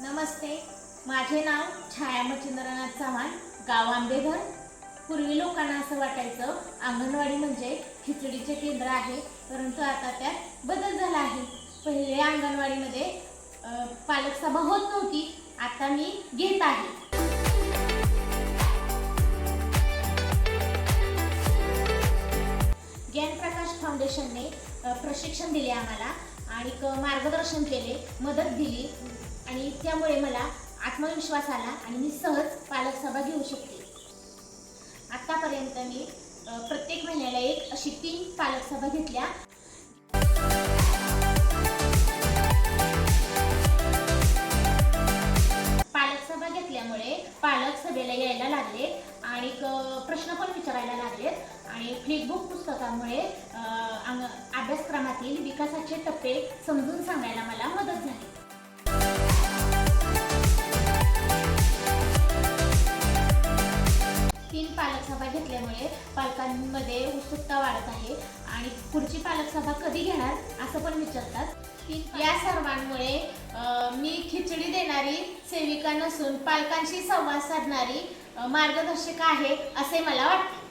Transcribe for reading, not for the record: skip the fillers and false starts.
नमस्ते, माझे नाव छाया मच्छिंद्रनाथ चव्हाण, गाव आंबेघर। पूर्वी लोकांना असं वाटायचं अंगणवाडी म्हणजे खिचडीचे केंद्र आहे, परंतु आता त्यात बदल झाला आहे। पहिले अंगणवाडीमध्ये पालक सभा होत नव्हती, आता मी घेत आहे। ज्ञानप्रकाश फाउंडेशनने प्रशिक्षण दिले आम्हाला आणि मार्गदर्शन केले, मदत दिली आणि त्यामुळे मला आत्मविश्वास आला आणि मी सहज पालक सभा घेऊ शकते। आतापर्यंत मी प्रत्येक महिन्याला एक अशी 3 पालक सभा घेतल्या। पालक सभा घेतल्यामुळे पालक सभेला यायला लागले आणि प्रश्न पण विचारायला लागले आणि फ्लिपबुक पुस्तकामुळे अभ्यासक्रमातील विकासाचे टप्पे समजून सांगायला मला मदत झाली। 3 पालक सभा घेतल्यामुळे पालकांमध्ये उत्सुकता वाढत आहे आणि पुढची पालक सभा कधी घेणार असं पण विचारतात। या सर्वांमुळे मी खिचडी देणारी सेविका नसून पालकांशी संवाद साधणारी मार्गदर्शक आहे असे मला वाटते।